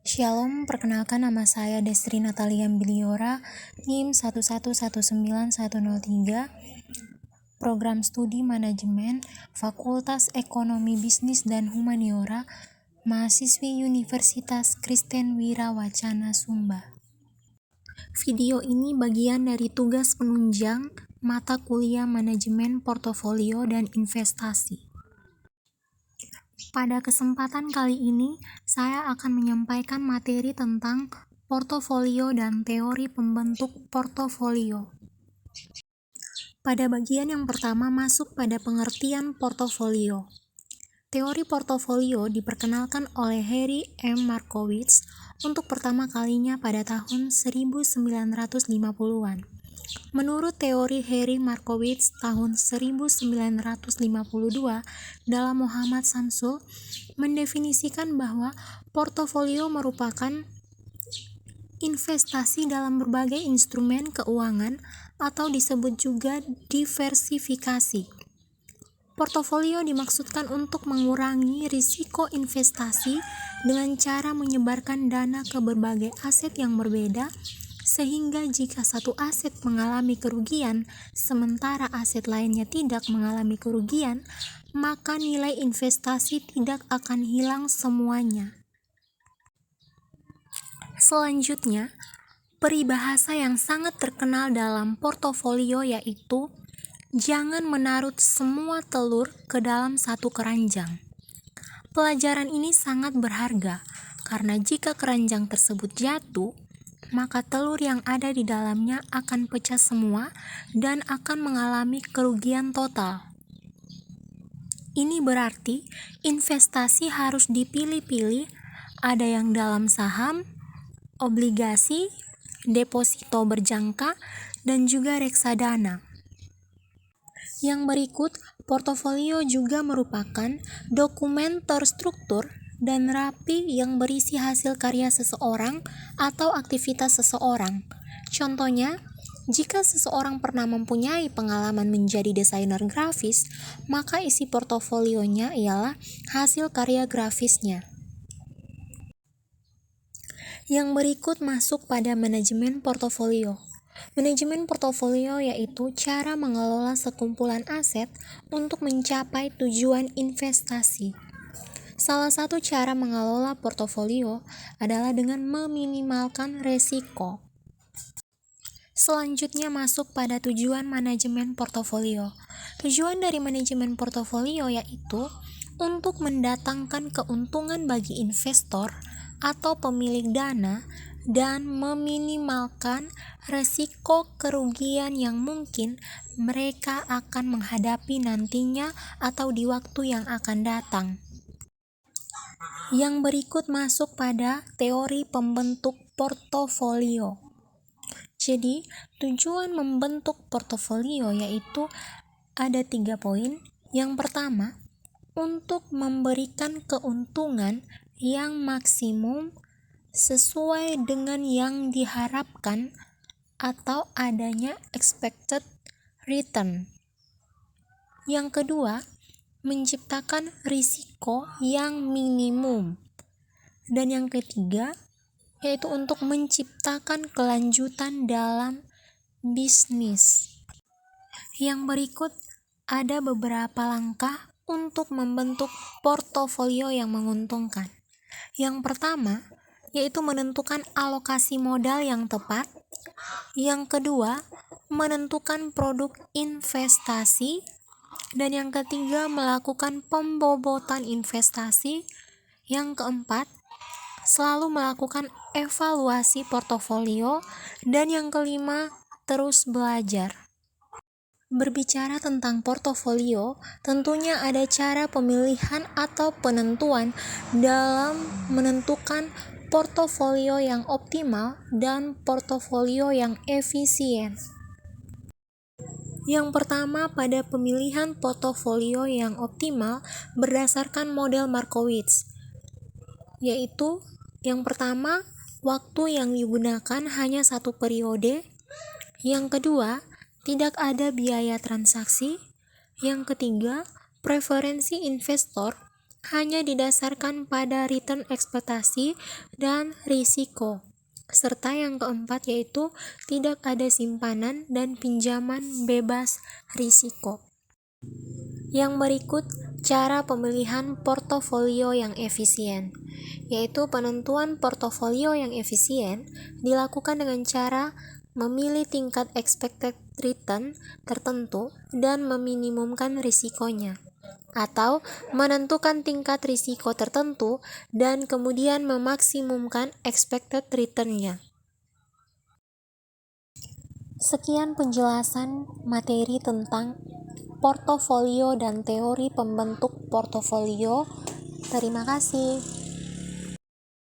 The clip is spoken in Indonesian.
Shalom, perkenalkan nama saya Destri Natalia Biliora, NIM 1119103, Program Studi Manajemen, Fakultas Ekonomi Bisnis dan Humaniora, mahasiswi Universitas Kristen Wirawacana Sumba. Video ini bagian dari tugas penunjang mata kuliah Manajemen Portofolio dan Investasi. Pada kesempatan kali ini, saya akan menyampaikan materi tentang portofolio dan teori pembentuk portofolio. Pada bagian yang pertama masuk pada pengertian portofolio. Teori portofolio diperkenalkan oleh Harry M. Markowitz untuk pertama kalinya pada tahun 1950-an. Menurut teori Harry Markowitz tahun 1952, dalam Muhammad Samsul mendefinisikan bahwa portofolio merupakan investasi dalam berbagai instrumen keuangan atau disebut juga diversifikasi. Portofolio dimaksudkan untuk mengurangi risiko investasi dengan cara menyebarkan dana ke berbagai aset yang berbeda, sehingga jika satu aset mengalami kerugian sementara aset lainnya tidak mengalami kerugian, maka nilai investasi tidak akan hilang semuanya. Selanjutnya, peribahasa yang sangat terkenal dalam portofolio yaitu jangan menaruh semua telur ke dalam satu keranjang. Pelajaran ini sangat berharga karena jika keranjang tersebut jatuh, maka telur yang ada di dalamnya akan pecah semua dan akan mengalami kerugian total. Ini berarti investasi harus dipilih-pilih, ada yang dalam saham, obligasi, deposito berjangka, dan juga reksadana. Yang berikut, portofolio juga merupakan dokumen terstruktur dan rapi yang berisi hasil karya seseorang atau aktivitas seseorang. Contohnya, jika seseorang pernah mempunyai pengalaman menjadi desainer grafis, maka isi portofolionya ialah hasil karya grafisnya. Yang berikut masuk pada manajemen portofolio. Manajemen portofolio yaitu cara mengelola sekumpulan aset untuk mencapai tujuan investasi. Salah satu cara mengelola portofolio adalah dengan meminimalkan resiko. Selanjutnya masuk pada tujuan manajemen portofolio. Tujuan dari manajemen portofolio yaitu untuk mendatangkan keuntungan bagi investor atau pemilik dana dan meminimalkan resiko kerugian yang mungkin mereka akan menghadapi nantinya atau di waktu yang akan datang. Yang berikut masuk pada teori pembentuk portofolio. Jadi, tujuan membentuk portofolio yaitu ada 3 poin. Yang pertama, untuk memberikan keuntungan yang maksimum sesuai dengan yang diharapkan atau adanya expected return. Yang kedua, menciptakan risiko yang minimum. Dan yang ketiga, yaitu untuk menciptakan kelanjutan dalam bisnis. Yang berikut ada beberapa langkah untuk membentuk portofolio yang menguntungkan. Yang pertama, yaitu menentukan alokasi modal yang tepat. Yang kedua, menentukan produk investasi. Dan yang ketiga, melakukan pembobotan investasi. Yang keempat, selalu melakukan evaluasi portofolio. Dan yang kelima, terus belajar. Berbicara tentang portofolio, tentunya ada cara pemilihan atau penentuan dalam menentukan portofolio yang optimal dan portofolio yang efisien. Yang pertama, pada pemilihan portofolio yang optimal berdasarkan model Markowitz, yaitu yang pertama, waktu yang digunakan hanya satu periode. Yang kedua, tidak ada biaya transaksi. Yang ketiga, preferensi investor. hanya didasarkan pada return ekspektasi dan risiko. Serta yang keempat yaitu tidak ada simpanan dan pinjaman bebas risiko. Yang berikut cara pemilihan portofolio yang efisien, yaitu penentuan portofolio yang efisien dilakukan dengan cara memilih tingkat expected return tertentu dan meminimumkan risikonya, atau menentukan tingkat risiko tertentu dan kemudian memaksimumkan expected return-nya. Sekian penjelasan materi tentang portofolio dan teori pembentuk portofolio. Terima kasih.